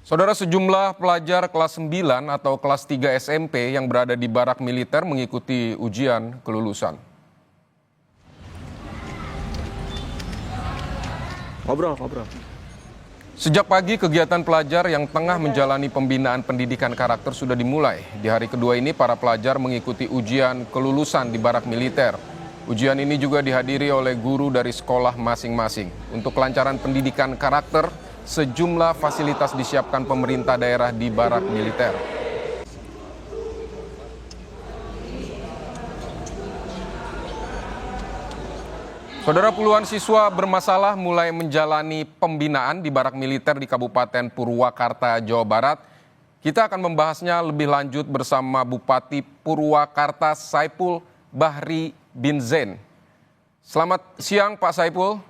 Saudara, sejumlah pelajar kelas 9 atau kelas 3 SMP yang berada di barak militer mengikuti ujian kelulusan. Ngobrol. Sejak pagi, kegiatan pelajar yang tengah menjalani pembinaan pendidikan karakter sudah dimulai. Di hari kedua ini, para pelajar mengikuti ujian kelulusan di barak militer. Ujian ini juga dihadiri oleh guru dari sekolah masing-masing. Untuk kelancaran pendidikan karakter, sejumlah fasilitas disiapkan pemerintah daerah di barak militer. Saudara, puluhan siswa bermasalah mulai menjalani pembinaan di barak militer di Kabupaten Purwakarta, Jawa Barat. Kita akan membahasnya lebih lanjut bersama Bupati Purwakarta Saipul Bahri bin Zain. Selamat siang Pak Saipul.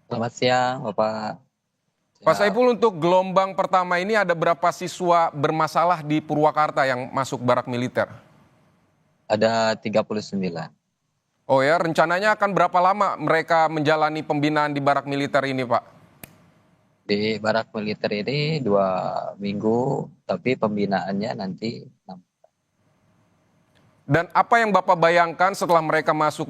Selamat siang, Bapak. Pak Saipul, untuk gelombang pertama ini ada berapa siswa bermasalah di Purwakarta yang masuk barak militer? Ada 39. Oh ya, rencananya akan berapa lama mereka menjalani pembinaan di barak militer ini, Pak? Di barak militer ini 2 minggu, tapi pembinaannya nanti 6. Dan apa yang Bapak bayangkan setelah mereka masuk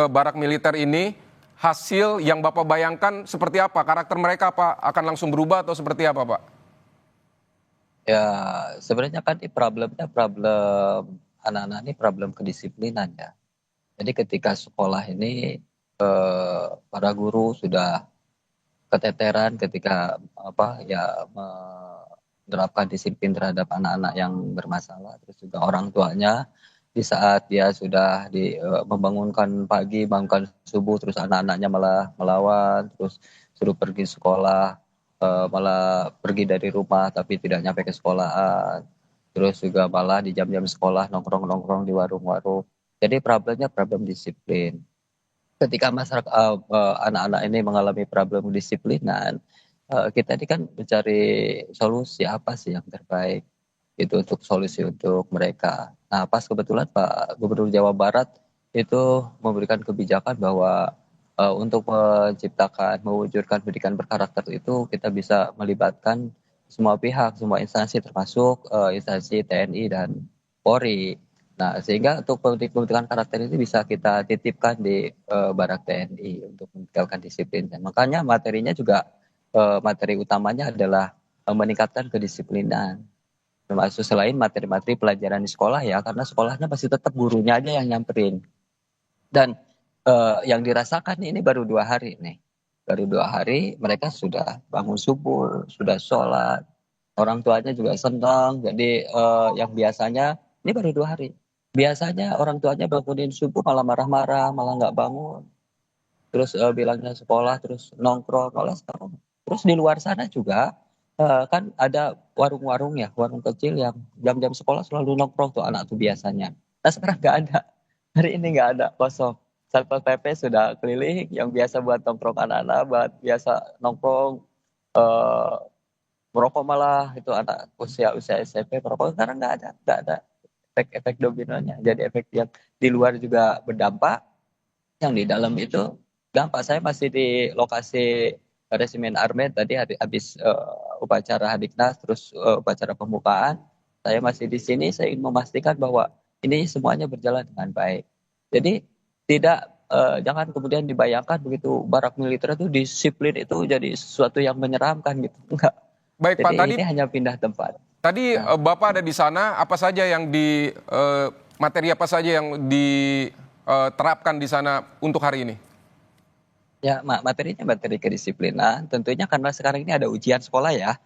barak militer ini, hasil yang Bapak bayangkan seperti apa? Karakter mereka apa akan langsung berubah atau seperti apa, Pak? Ya, sebenarnya kan ini problem anak-anak ini problem kedisiplinan ya. Jadi ketika sekolah ini para guru sudah keteteran ketika menerapkan disiplin terhadap anak-anak yang bermasalah, terus juga orang tuanya di saat dia sudah membangunkan pagi, bangunkan subuh, terus anak-anaknya malah melawan, terus suruh pergi sekolah, malah pergi dari rumah tapi tidak nyampe ke sekolahan, terus juga malah di jam-jam sekolah nongkrong-nongkrong di warung-warung. Jadi problemnya problem disiplin. Ketika masyarakat anak-anak ini mengalami problem disiplinan, kita ini kan mencari solusi apa sih yang terbaik itu untuk solusi untuk mereka. Nah, pas kebetulan Pak Gubernur Jawa Barat itu memberikan kebijakan bahwa untuk mewujudkan pendidikan berkarakter itu kita bisa melibatkan semua pihak, semua instansi termasuk instansi TNI dan Polri. Nah, sehingga untuk pendidikan karakter ini bisa kita titipkan di barak TNI untuk meningkatkan disiplin. Dan makanya materinya juga materi utamanya adalah meningkatkan kedisiplinan. Termasuk selain materi-materi pelajaran di sekolah ya, karena sekolahnya pasti tetap gurunya aja yang nyamperin. Dan yang dirasakan ini baru 2 hari nih. Baru 2 hari mereka sudah bangun subuh, sudah sholat, orang tuanya juga senang. Jadi yang biasanya ini baru 2 hari. Biasanya orang tuanya bangunin subuh malah marah-marah, malah nggak bangun. Terus bilangnya sekolah, terus nongkrong, malah sekarang. Terus di luar sana juga kan ada warung-warung ya, warung kecil yang jam-jam sekolah selalu nongkrong tuh anak tuh biasanya. Nah sekarang nggak ada, hari ini nggak ada, kosong. Satpol PP sudah keliling, yang biasa buat nongkrong anak-anak, buat biasa nongkrong, eh, merokok malah itu anak usia SMP merokok, sekarang nggak ada efek-efek dominonya. Jadi efek yang di luar juga berdampak, yang di dalam itu dampak. Saya masih di lokasi Resimen Armet tadi habis upacara Hadiknas, terus upacara pembukaan. Saya masih di sini, saya ingin memastikan bahwa ini semuanya berjalan dengan baik. Jadi tidak jangan kemudian dibayangkan begitu barak militer itu disiplin itu jadi sesuatu yang menyeramkan gitu. Enggak. Baik Pak, Jadi ini hanya pindah tempat. tadi Nah, Bapak ada di sana, apa saja yang materi apa saja yang diterapkan di sana untuk hari ini? ya materinya materi kedisiplinan. Tentunya karena sekarang ini ada ujian sekolah ya.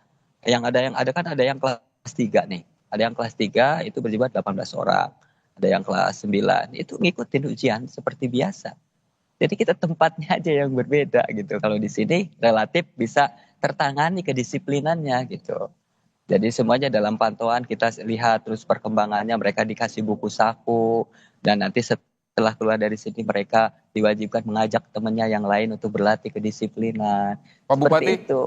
Yang ada kan ada yang kelas 3 nih. Ada yang kelas 3 itu berjumlah 18 orang. Ada yang kelas 9 itu ngikutin ujian seperti biasa. Jadi kita tempatnya aja yang berbeda gitu. Kalau di sini relatif bisa tertangani kedisiplinannya gitu. Jadi semuanya dalam pantauan kita lihat terus perkembangannya, mereka dikasih buku saku, dan nanti setelah keluar dari sini mereka diwajibkan mengajak temannya yang lain untuk berlatih kedisiplinan. Pak Bupati, Seperti itu.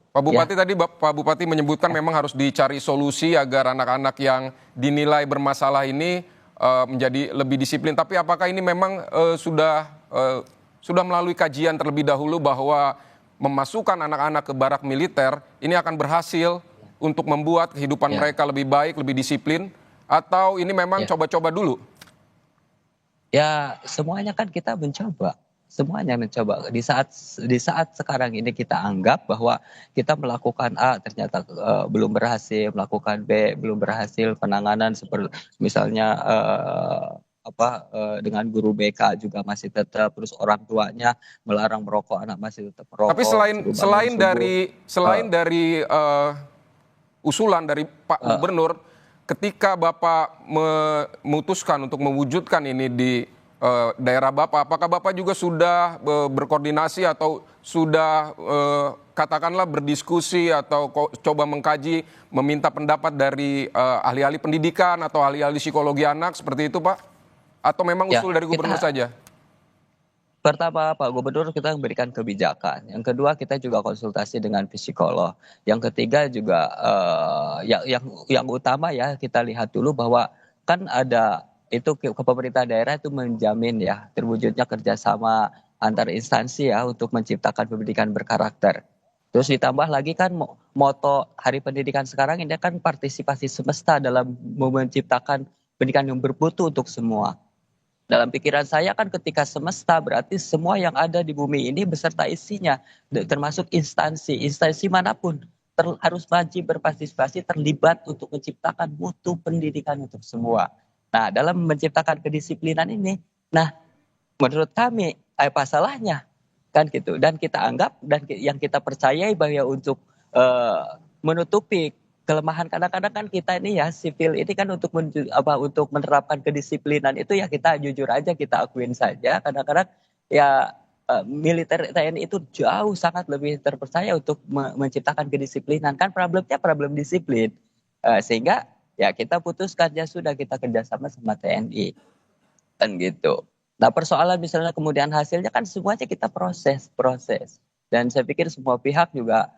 Pak Bupati Ya, tadi Pak Bupati menyebutkan memang harus dicari solusi agar anak-anak yang dinilai bermasalah ini menjadi lebih disiplin. Tapi apakah ini memang sudah melalui kajian terlebih dahulu bahwa memasukkan anak-anak ke barak militer ini akan berhasil untuk membuat kehidupan Ya, mereka lebih baik, lebih disiplin, atau ini memang ya. coba-coba dulu? Ya, semuanya kan kita mencoba. Semuanya mencoba. Di saat sekarang ini kita anggap bahwa kita melakukan A ternyata belum berhasil, melakukan B belum berhasil, penanganan seperti misalnya dengan guru BK juga masih tetap, terus orang tuanya melarang merokok, anak masih tetap Tapi merokok, selain suruh bangun selain subuh. dari eh, selain dari usulan dari Pak eh, Gubernur, ketika Bapak memutuskan untuk mewujudkan ini di daerah Bapak, apakah Bapak juga sudah berkoordinasi atau sudah katakanlah berdiskusi atau coba mengkaji, meminta pendapat dari ahli-ahli pendidikan atau ahli-ahli psikologi anak seperti itu, Pak? Atau memang ya, usul dari Gubernur kita saja? pertama, Pak Gubernur kita memberikan kebijakan. Yang kedua, kita juga konsultasi dengan psikolog. Yang ketiga juga yang utama ya kita lihat dulu bahwa kan ada itu ke pemerintah daerah itu menjamin ya terwujudnya kerjasama antar instansi ya untuk menciptakan pendidikan berkarakter. Terus ditambah lagi kan moto Hari Pendidikan sekarang ini kan partisipasi semesta dalam menciptakan pendidikan yang bermutu untuk semua. Dalam pikiran saya kan ketika semesta berarti semua yang ada di bumi ini beserta isinya, termasuk instansi manapun harus wajib berpartisipasi terlibat untuk menciptakan mutu pendidikan untuk semua. Nah, dalam menciptakan kedisiplinan ini, nah menurut kami apa salahnya kan gitu dan kita anggap dan yang kita percayai bahwa untuk eh, menutupi kelemahan kadang-kadang kan kita ini ya sipil ini kan untuk menerapkan kedisiplinan itu ya kita jujur aja kita akuin saja kadang-kadang ya militer TNI itu jauh sangat lebih terpercaya untuk menciptakan kedisiplinan kan problemnya problem disiplin. Sehingga ya kita putuskan ya sudah kita kerjasama sama TNI kan gitu. Nah persoalan misalnya kemudian hasilnya kan semuanya kita proses. Dan saya pikir semua pihak juga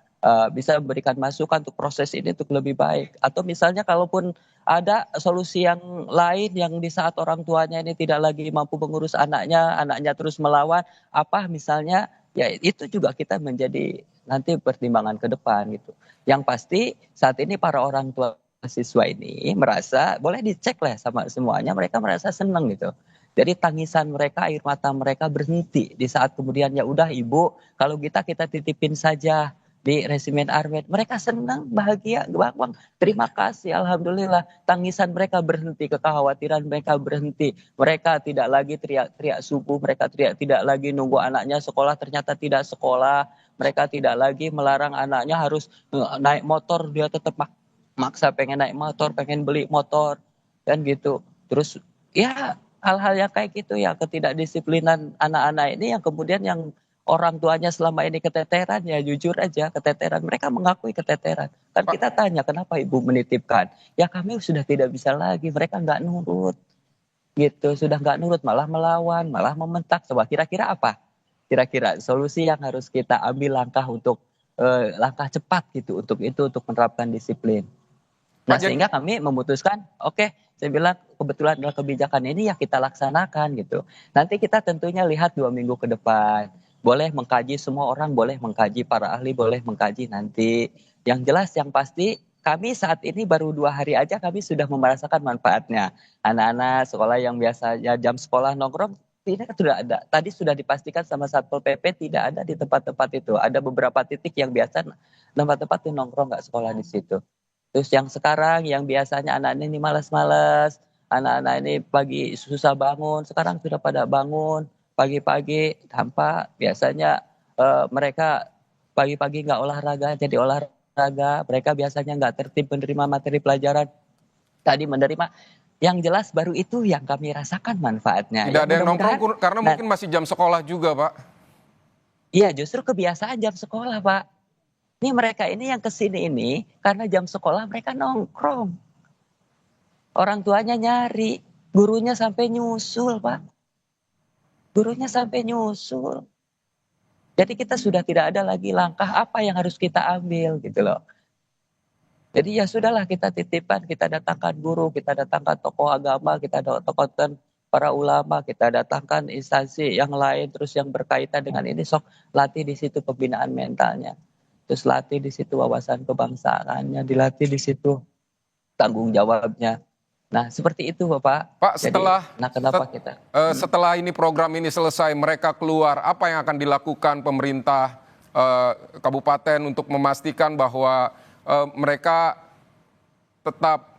bisa memberikan masukan untuk proses ini untuk lebih baik. Atau misalnya kalaupun ada solusi yang lain yang di saat orang tuanya ini tidak lagi mampu mengurus anaknya, anaknya terus melawan, apa misalnya, ya itu juga kita menjadi nanti pertimbangan ke depan gitu. Yang pasti saat ini para orang tua siswa ini merasa, boleh dicek lah sama semuanya, mereka merasa senang gitu. Jadi tangisan mereka, air mata mereka berhenti di saat kemudian ya udah ibu, kalau kita titipin saja di resimen Armet. Mereka senang, bahagia, bang. Terima kasih, alhamdulillah. Tangisan mereka berhenti, kekhawatiran mereka berhenti. Mereka tidak lagi teriak-teriak subuh, mereka tidak lagi nunggu anaknya sekolah ternyata tidak sekolah. Mereka tidak lagi melarang anaknya harus naik motor, dia tetap maksa pengen naik motor, pengen beli motor, dan gitu. Terus ya hal-hal yang kayak gitu ya ketidakdisiplinan anak-anak ini yang kemudian yang orang tuanya selama ini keteteran ya jujur aja keteteran mereka mengakui keteteran kan Pak, kita tanya kenapa ibu menitipkan ya kami sudah tidak bisa lagi mereka nggak nurut gitu sudah nggak nurut malah melawan malah membentak coba kira-kira apa kira-kira solusi yang harus kita ambil langkah untuk langkah cepat gitu untuk itu untuk menerapkan disiplin. Nah, Pak jadi sehingga kami memutuskan, oke, saya bilang kebetulan adalah kebijakan ini ya kita laksanakan gitu. Nanti kita tentunya lihat 2 minggu ke depan. Boleh mengkaji semua orang, boleh mengkaji para ahli, boleh mengkaji nanti. Yang jelas, yang pasti kami saat ini baru 2 hari aja kami sudah merasakan manfaatnya. Anak-anak sekolah yang biasanya jam sekolah nongkrong, ini kan sudah ada. Tadi sudah dipastikan sama Satpol PP tidak ada di tempat-tempat itu. Ada beberapa titik yang biasa tempat-tempat itu nongkrong nggak sekolah di situ. Terus yang sekarang yang biasanya anak-anak ini malas-malas, anak-anak ini pagi susah bangun, sekarang sudah pada bangun pagi-pagi tanpa biasanya mereka pagi-pagi nggak olahraga jadi olahraga, mereka biasanya nggak tertib menerima materi pelajaran, tadi menerima. Yang jelas baru itu yang kami rasakan manfaatnya. tidak Ya ada yang nongkrong mudah-mudahan. karena Nah, mungkin masih jam sekolah juga, Pak. iya justru kebiasaan jam sekolah, Pak. Ini mereka ini yang kesini ini karena jam sekolah mereka nongkrong. Orang tuanya nyari, gurunya sampai nyusul, Pak. Gurunya sampai nyusul. Jadi kita sudah tidak ada lagi langkah apa yang harus kita ambil gitu loh. Jadi ya sudahlah kita titipkan, kita datangkan guru, kita datangkan tokoh agama, kita datangkan para ulama, kita datangkan instansi yang lain, terus yang berkaitan dengan ini, sok latih di situ pembinaan mentalnya. Terus latih di situ wawasan kebangsaannya, dilatih di situ tanggung jawabnya. Nah, seperti itu Bapak. Pak, Jadi, nah kenapa kita? setelah ini program ini selesai, mereka keluar, apa yang akan dilakukan pemerintah kabupaten untuk memastikan bahwa mereka tetap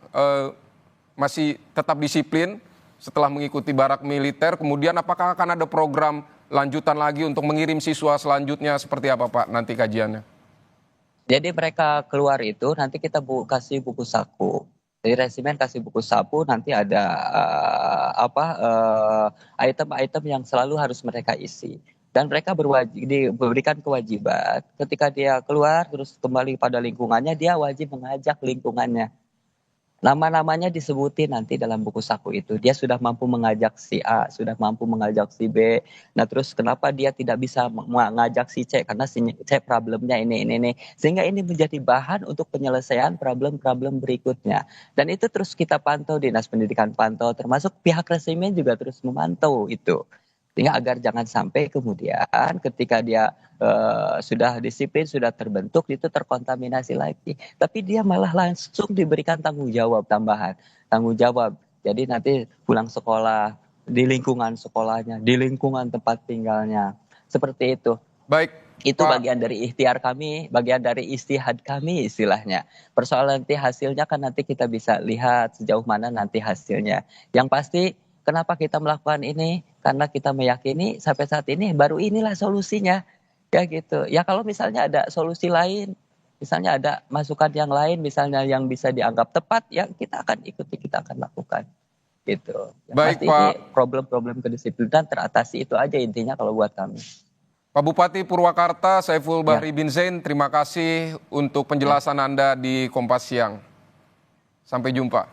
masih tetap disiplin setelah mengikuti barak militer? Kemudian apakah akan ada program lanjutan lagi untuk mengirim siswa selanjutnya, seperti apa Pak nanti kajiannya? Jadi mereka keluar itu nanti kita kasih buku saku. Jadi resimen kasih buku saku, nanti ada item-item yang selalu harus mereka isi. Dan mereka diberikan kewajiban ketika dia keluar terus kembali pada lingkungannya, dia wajib mengajak lingkungannya. Nama-namanya disebutin nanti dalam buku saku itu. Dia sudah mampu mengajak si A, sudah mampu mengajak si B. Nah terus kenapa dia tidak bisa mengajak si C? Karena si C problemnya ini. Sehingga ini menjadi bahan untuk penyelesaian problem-problem berikutnya. Dan itu terus kita pantau, Dinas Pendidikan pantau, termasuk pihak resimen juga terus memantau itu. Sehingga agar jangan sampai kemudian ketika dia sudah disiplin, sudah terbentuk, itu terkontaminasi lagi. Tapi dia malah langsung diberikan tanggung jawab tambahan. Tanggung jawab. Jadi nanti pulang sekolah, di lingkungan sekolahnya, di lingkungan tempat tinggalnya. Seperti itu. Baik, Itu Pak. bagian dari ikhtiar kami, bagian dari istihad kami istilahnya. Persoalan nanti hasilnya kan nanti kita bisa lihat sejauh mana nanti hasilnya. Yang pasti kenapa kita melakukan ini? Karena kita meyakini sampai saat ini baru inilah solusinya. Ya gitu. Ya kalau misalnya ada solusi lain, misalnya ada masukan yang lain, misalnya yang bisa dianggap tepat, ya kita akan ikuti, kita akan lakukan. Gitu. Yang Baik pasti ini Pak. problem-problem kedisiplinan teratasi, itu aja intinya kalau buat kami. Pak Bupati Purwakarta, Saiful Ya. Bahri bin Zain, terima kasih untuk penjelasan Anda di Kompas Siang. Sampai jumpa.